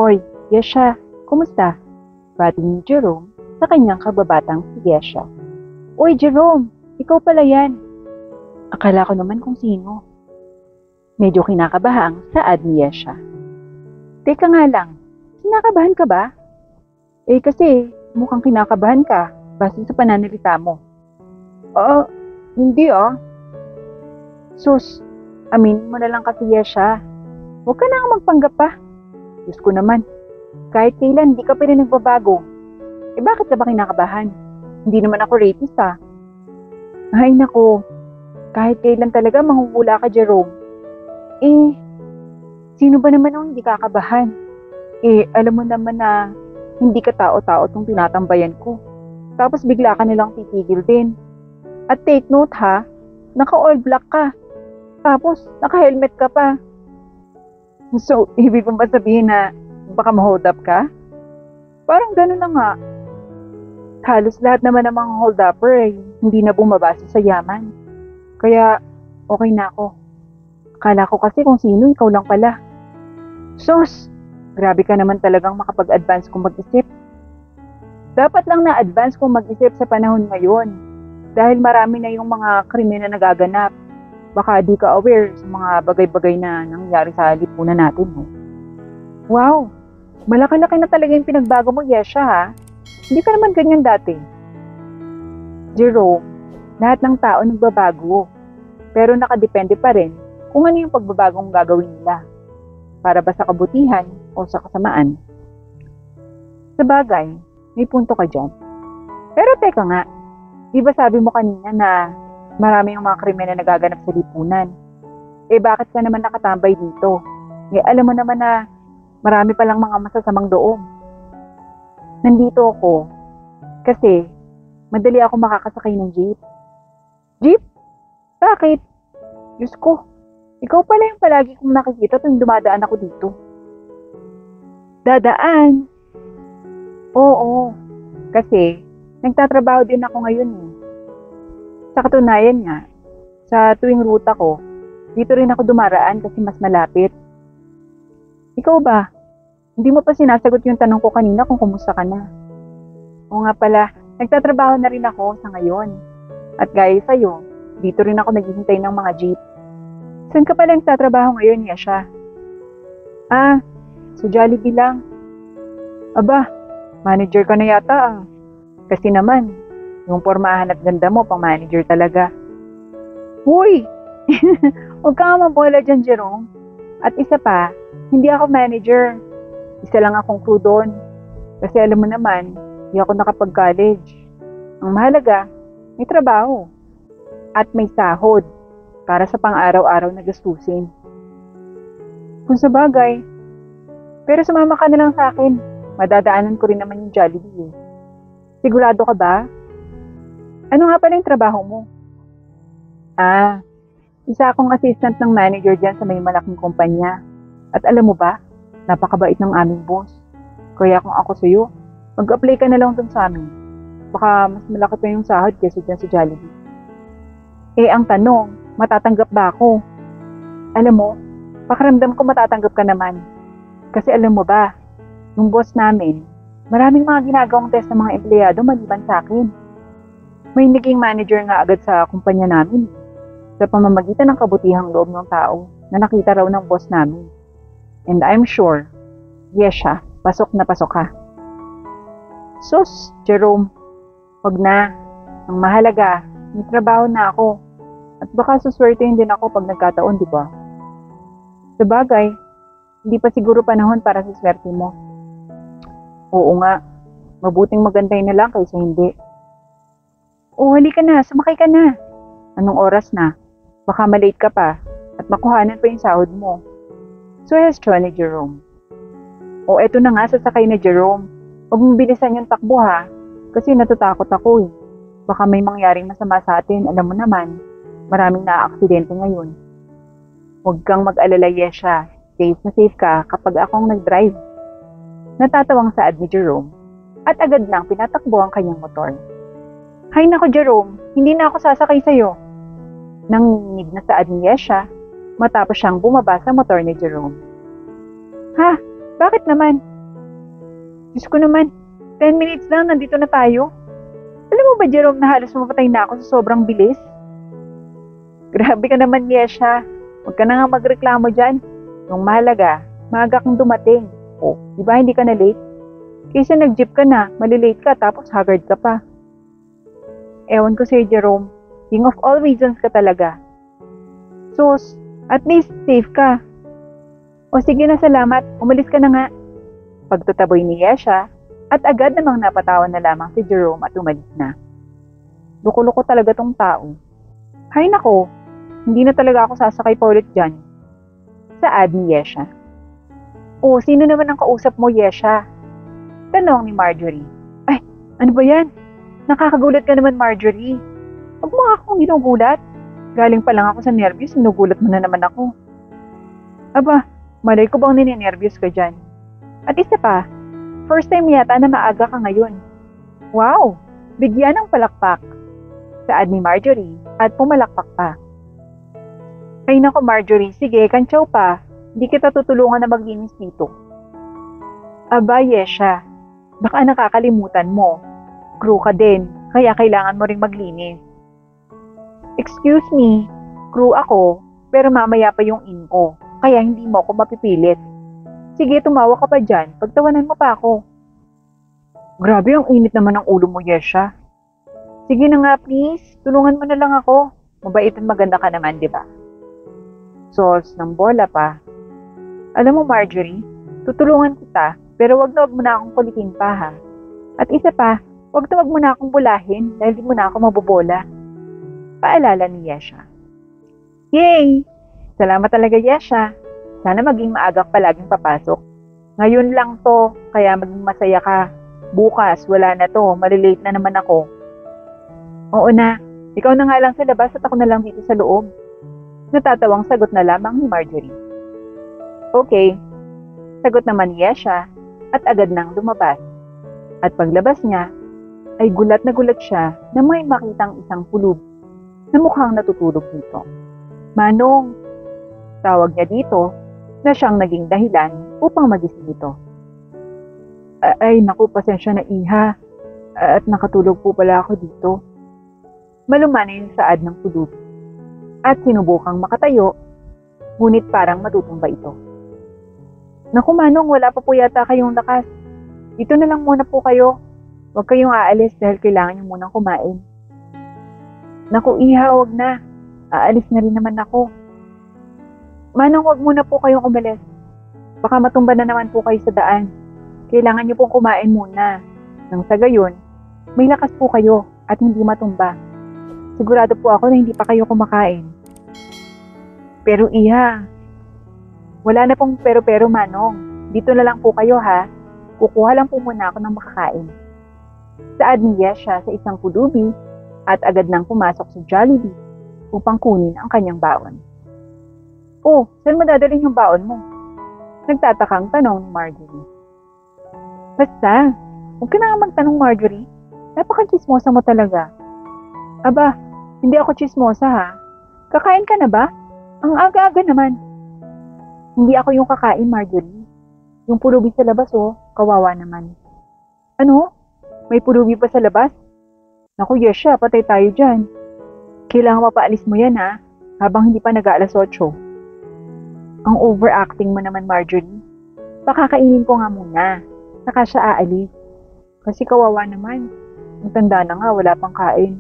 Oy, Yesha, kumusta? Bati ni Jerome sa kanyang kababatang si Yesha. Oy, Jerome, ikaw pala yan. Akala ko naman kung sino. Medyo kinakabahang saad ni Yesha. Teka nga lang, kinakabahan ka ba? Kasi mukhang kinakabahan ka base sa pananalita mo. Hindi Sus, aminin mo na lang kasi Yesha. Huwag ka na magpanggap pa. Diyos ko naman, kahit kailan di ka pa rin nagbabago. Bakit ka ba kinakabahan? Hindi naman ako rapist Ay nako, kahit kailan talaga manghuhula ka Jerome. Sino ba naman ang hindi kakabahan? Alam mo naman na hindi ka tao-tao itong tinatambayan ko. Tapos bigla ka nilang titigil din. At take note ha, naka-all black ka. Tapos naka-helmet ka pa. So, ibig mo ba sabihin na baka ma-hold up ka? Parang gano'n na nga. Halos lahat naman ng mga hold upper hindi na bumabase sa yaman. Kaya, okay na ako. Akala ko kasi kung sino, ikaw lang pala. Sus, grabe ka naman talagang makapag-advance kung mag-isip. Dapat lang na-advance kung mag-isip sa panahon ngayon. Dahil marami na yung mga krimen na nagaganap. Baka di ka aware sa mga bagay-bagay na nangyari sa lipunan natin. Wow, malaki-laki na talaga yung pinagbago mo, Yesha ha. Hindi ka naman ganyan dati. Jerome, lahat ng tao nagbabago. Pero nakadepende pa rin kung ano yung pagbabagong gagawin nila. Para ba sa kabutihan o sa kasamaan. Sa bagay, may punto ka dyan. Pero teka nga, di ba sabi mo kanina na marami yung mga krimen na nagaganap sa lipunan? Bakit ka naman nakatambay dito? Alam mo naman na marami palang mga masasamang loob. Nandito ako kasi madali ako makakasakay ng jeep. Jeep? Bakit? Diyos ko, ikaw pala yung palagi kong nakikita tuwing dumadaan ako dito. Dadaan? Oo, kasi nagtatrabaho din ako ngayon Sa katunayan nga, sa tuwing ruta ko, dito rin ako dumaraan kasi mas malapit. Ikaw ba? Hindi mo pa sinasagot yung tanong ko kanina kung kumusta ka na. Oo nga pala, nagtatrabaho na rin ako sa ngayon. At gaya sa'yo, dito rin ako naghihintay ng mga jeep. Saan ka pala nagtatrabaho ngayon, Yesha? Sa Jollibee lang. Aba, manager ka na yata Kasi naman, yung pormahan at ganda mo, pang manager talaga. Huy! Huwag ka nga mabola dyan, Jerome. At isa pa, hindi ako manager. Isa lang akong crew doon. Kasi alam mo naman, hindi ako nakapag-college. Ang mahalaga, may trabaho. At may sahod para sa pang-araw-araw na gastusin. Kung sa bagay, pero sumama ka na lang sa akin. Madadaanan ko rin naman yung Jollibee Sigurado ka ba? Ano nga pala yung trabaho mo? Isa akong assistant ng manager dyan sa may malaking kumpanya. At alam mo ba, napakabait ng aming boss. Kaya kung ako sa'yo, mag-apply ka na lang dun sa amin. Baka mas malaki pa yung sahod kaysa dyan sa Jollibee. Ang tanong, matatanggap ba ako? Alam mo, pakiramdam ko matatanggap ka naman. Kasi alam mo ba, nung boss namin, maraming mga ginagawang test ng mga empleyado maliban sa akin. May naging manager nga agad sa kumpanya namin sa pamamagitan ng kabutihang loob ng tao na nakita raw ng boss namin. And I'm sure, Yesha, pasok na pasok ka. Sus, Jerome, wag na. Ang mahalaga, may trabaho na ako. At baka suswertein din ako pag nagkataon, di ba? Sa bagay, hindi pa siguro panahon para sa swerte mo. Oo nga, mabuting magantay na lang kaysa hindi. Halika na, sumakay ka na. Anong oras na? Baka malate ka pa at makuhanan pa yung sahod mo. Suhestyon ni Jerome. Eto na nga, sasakay na Jerome. Huwag mong bilisan yung takbo ha, kasi natatakot ako Baka may mangyaring masama sa atin, alam mo naman, maraming na-aksidente ngayon. Huwag kang mag-alala, Yesha. Safe na safe ka kapag akong nag-drive. Natatawang saad ni Jerome at agad nang pinatakbo ang kanyang motor. Hay nako Jerome, hindi na ako sasakay sa'yo. Nanginig na saad ni Yesha matapos siyang bumaba sa motor ni Jerome. Ha? Bakit naman? Diyos ko naman, 10 minutes lang, nandito na tayo. Alam mo ba, Jerome, na halos mamatay na ako sa sobrang bilis? Grabe ka naman, Yesha. Huwag ka na nga magreklamo dyan. Yung mahalaga, maaga kang dumating. O, di ba hindi ka na late? Kaysa nag-jeep ka na, malilate ka tapos haggard ka pa. Ewan ko sa'yo, Jerome. King of all reasons ka talaga. Sus, at least safe ka. O sige na, salamat. Umalis ka na nga. Pagtataboy ni Yesha, at agad namang napatawan na lamang si Jerome at umalis na. Loko-loko talaga tong tao. Hay nako, hindi na talaga ako sasakay pa ulit dyan. Saad ni Yesha. O, sino naman ang kausap mo, Yesha? Tanong ni Marjorie. Ay, ano ba yan? Nakakagulat ka naman, Marjorie. Huwag mo akong ginugulat. Galing pa lang ako sa nervyos, sinugulat mo na naman ako. Aba, malay ko bang nininervyos ka dyan? At isa pa, first time yata na maaga ka ngayon. Wow, bigyan ng palakpak. Saad ni Marjorie at pumalakpak pa. Ay nako Marjorie, sige, kantsaw pa. Hindi kita tutulungan na maglinis dito. Aba, Yesha, baka nakakalimutan mo. Crew ka din, kaya kailangan mo ring maglinis. Excuse me, crew ako, pero mamaya pa yung in ko, kaya hindi mo ako mapipilit. Sige, tumawa ka pa dyan, pagtawanan mo pa ako. Grabe, ang init naman ng ulo mo, Yesha. Sige na nga please, tulungan mo na lang ako. Mabait at maganda ka naman, di ba? Sols ng bola pa. Alam mo Marjorie, tutulungan kita, pero wag na wag mo na akong kulitin pa ha. At isa pa, wag na wag mo na akong bulahin dahil di mo na ako mabobola. Paalala ni Yesha. Yay! Salamat talaga, Yesha. Sana maging maaga palaging papasok. Ngayon lang to, kaya maging masaya ka. Bukas, wala na to, malilate na naman ako. Oo na, ikaw na nga lang sa labas at ako na lang dito sa loob. Natatawang sagot na lamang ni Marjorie. Okay, sagot naman ni Yesha at agad nang lumabas. At paglabas niya, ay gulat na gulat siya na may makitang isang pulub na mukhang natutulog dito. Manong, tawag niya dito na siyang naging dahilan upang magising dito. Ay, naku, pasensya na iha. At nakatulog po pala ako dito. Malumanay yung saad ng pulub. At sinubukang makatayo, ngunit parang matutumba ito. Naku Manong, wala pa po yata kayong lakas. Dito na lang muna po kayo. Huwag kayong aalis dahil kailangan niyo munang kumain. Naku iha, huwag na. Aalis na rin naman ako. Manong, huwag muna po kayong umalis. Baka matumba na naman po kayo sa daan. Kailangan niyo pong kumain muna. Nang sa gayon, may lakas po kayo at hindi matumba. Sigurado po ako na hindi pa kayo kumakain. Pero iha, wala na pong pero Manong. Dito na lang po kayo ha. Kukuha lang po muna ako ng makakain. Saad ni Yesha sa isang pulubi at agad nang pumasok sa Jollibee upang kunin ang kanyang baon. Oh, saan mo dadalhin yung baon mo? Nagtatakang tanong ni Marjorie. Basta, huwag ka na nga magtanong Marjorie. Napaka-chismosa mo talaga. Aba, hindi ako chismosa ha. Kakain ka na ba? Ang aga-aga naman. Hindi ako yung kakain, Marjorie. Yung pulubi sa labas oh, kawawa naman. Ano? May pulubi pa sa labas? Naku, Yesha, patay tayo dyan. Kailangan mapaalis mo yan ha, habang hindi pa nag-aalas 8. Ang overacting mo naman, Marjorie. Pakakainin ko nga muna, saka siya aalis. Kasi kawawa naman. Matanda na nga, wala pang kain.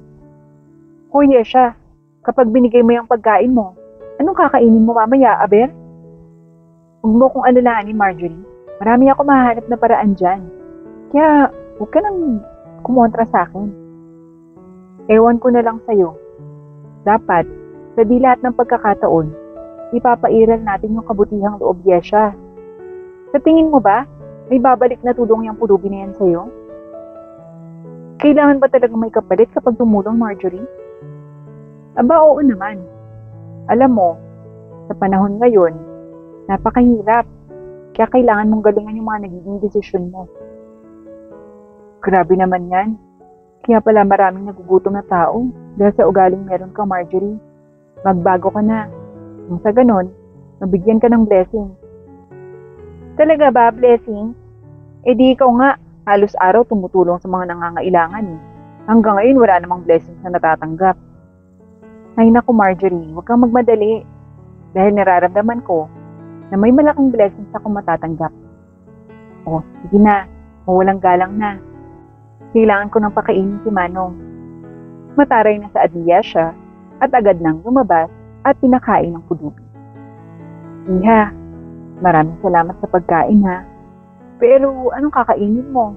O Yesha, kapag binigay mo yung pagkain mo, anong kakainin mo mamaya, aber? Huwag mo kong alalahanin, Marjorie. Marami ako mahanap na paraan dyan. Kaya, huwag ka nang kumontra sa akin. Ewan ko na lang sa'yo. Dapat, sa di lahat ng pagkakataon, ipapairal natin yung kabutihang loob, Yesha. Sa tingin mo ba, may babalik na tulong yung pulubi na yan sa'yo? Kailangan ba talaga may kapalit kapag tumulong, Marjorie? Aba, oo naman. Alam mo, sa panahon ngayon, napakahirap. Kaya kailangan mong galingan yung mga nagiging desisyon mo. Grabe naman yan. Kaya pala maraming nagugutom na tao dahil sa ugaling meron ka, Marjorie. Magbago ka na. Nang sa ganon, mabigyan ka ng blessing. Talaga ba, blessing? Eh di ikaw nga, halos araw tumutulong sa mga nangangailangan eh. Hanggang ngayon wala namang blessings na natatanggap. Ay naku Marjorie, huwag kang magmadali. Dahil nararamdaman ko na may malaking blessings ako matatanggap. O, sige na, mawalang galang na. Kailangan ko ng pakainin si Manong. Mataray na sa adliya siya at agad nang lumabas at pinakain ng pulubi. Iha, maraming salamat sa pagkain ha. Pero anong kakainin mo?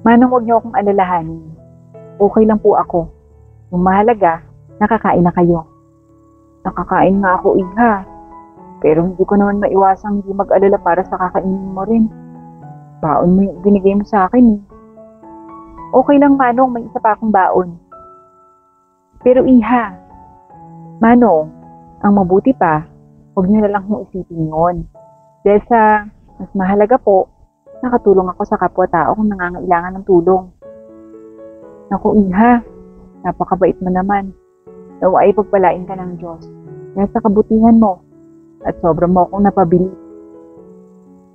Manong, huwag niyo akong alalahanin. Okay lang po ako. Yung mahalaga, nakakain na kayo. Nakakain nga ako, Iha. Pero hindi ko naman maiwasang hindi mag-alala para sa kakainin mo rin. Baon mo yung binigay mo sa akin eh. Okay lang Manong, may isa pa akong baon. Pero Iha, Manong, ang mabuti pa, huwag niyo na lang kong isipin yun. Dahil sa mas mahalaga po, nakatulong ako sa kapwa-tao kung nangangailangan ng tulong. Naku Iha, napakabait mo naman. Nawa ay pagpalain ka ng Diyos. Dahil sa kabutihan mo, at sobrang mo akong napabili.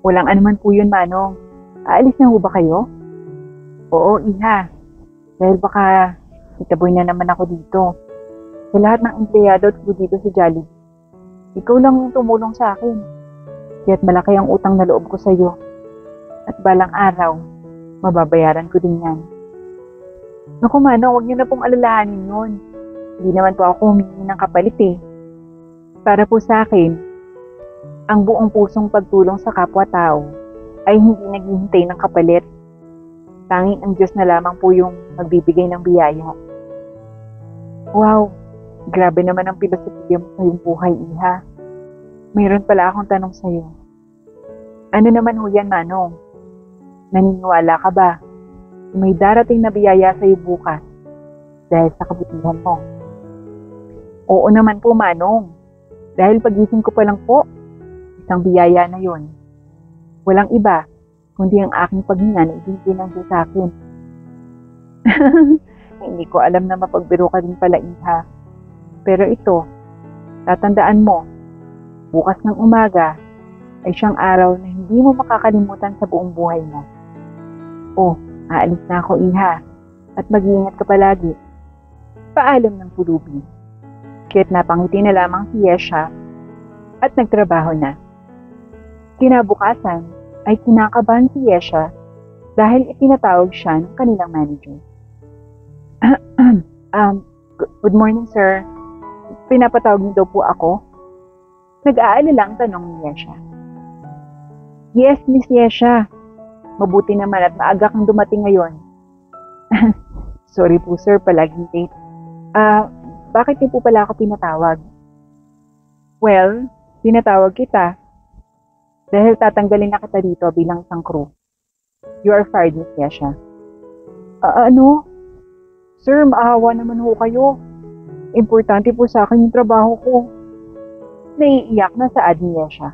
Walang anuman po yun, Manong. Aalis na ho ba kayo? Oo, Iha. Dahil baka itaboy na naman ako dito. Sa lahat ng empleyado at dito sa Jollibee. Ikaw lang yung tumulong sa akin. Kaya't malaki ang utang na loob ko sa iyo. At balang araw, mababayaran ko din yan. Naku Manong, huwag niyo na pong alalahanin yun. Hindi naman po ako humingi ng kapalit eh. Para po sa akin, ang buong pusong pagtulong sa kapwa-tao ay hindi naghihintay ng kapalit. Tanging ang Diyos na lamang po yung magbibigay ng biyaya. Wow, grabe naman ang pilosopiya mo sa iyong buhay, Iha. Mayroon pala akong tanong sa iyo. Ano naman ho yan, Manong? Naniniwala ka ba na may darating na biyaya sa iyo bukas dahil sa kabutihan mo? Oo naman po, Manong. Dahil pagising ko pa lang po, isang biyaya na yon. Walang iba, kundi ang aking paghinga na ibigay ng Diyos sa akin. Hindi ko alam na mapagbiro ka din pala, Iha. Pero ito, tatandaan mo, bukas ng umaga ay siyang araw na hindi mo makakalimutan sa buong buhay mo. Oh, aalis na ako, Iha. At mag-iingat ka palagi. Paalam ng pulubi. Kaya't napangiti na lamang si Yesha at nagtrabaho na. Kinabukasan ay kinakabahan si Yesha dahil itinatawag siya ng kanilang manager. Good morning, sir. Pinapatawag niyo daw po ako? Nag-aalala ang tanong ni Yesha. Yes, Miss Yesha. Mabuti naman at maaga kang dumating ngayon. Sorry po, sir, palaging late. Bakit niyo po pala ako pinatawag? Well, pinatawag kita dahil tatanggalin na kita dito bilang isang crew. You are fired, Miss Yesha. Ano? Sir, maawa naman ho kayo. Importante po sa akin yung trabaho ko. Naiiyak na sa ni Yesha.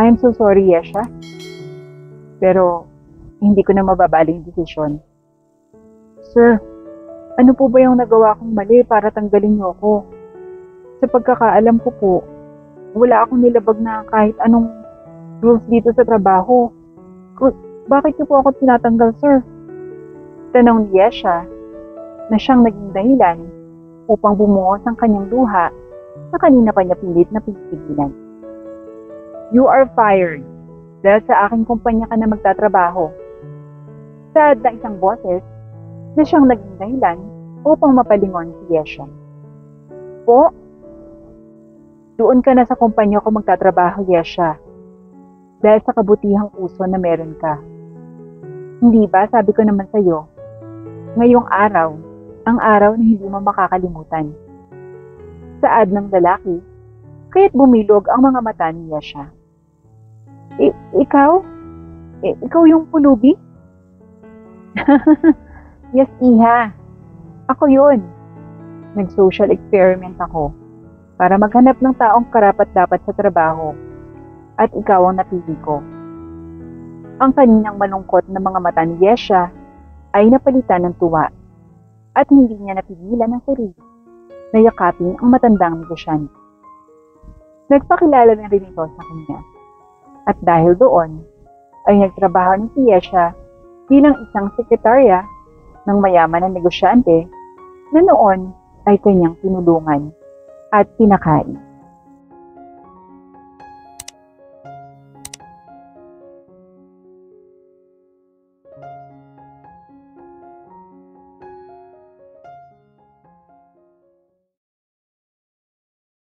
I'm so sorry, Yesha. Pero, hindi ko na mababali yung desisyon. Sir, ano po ba yung nagawa kong mali para tanggalin niyo ako? Sa pagkakaalam ko po, wala akong nilabag na kahit anong rules dito sa trabaho. Bakit niyo po ako tinatanggal, sir? Tanong ni Yesha na siyang naging dahilan upang bumuhos ang kanyang luha na kanina pa niya pilit na pinipigilan. You are fired dahil sa aking kumpanya ka na magtatrabaho. Sad na isang boses na siyang naging dahilan upang mapalingon si Yesha. Po, doon ka na sa kumpanya ko magtatrabaho, Yesha. Dahil sa kabutihang puso na meron ka. Hindi ba, sabi ko naman sa'yo, ngayong araw, ang araw na hindi mo makakalimutan. Saad ng lalaki, kaya't bumilog ang mga mata ni Yesha. Ikaw? Ikaw yung pulubi? Yes, Iha. Ako yun. Nag-social experiment ako para maghanap ng taong karapat-dapat sa trabaho at ikaw ang napili ko. Ang kaninang malungkot na mga mata ni Yesha ay napalitan ng tuwa at hindi niya napigilan ang sarili na yakapin ang matandang negosyante. Nagpakilala na rin ito sa kanya at dahil doon ay nagtrabaho ni si Yesha bilang isang sekretarya ng mayaman na negosyante na noon ay kanyang tinulungan at pinakain.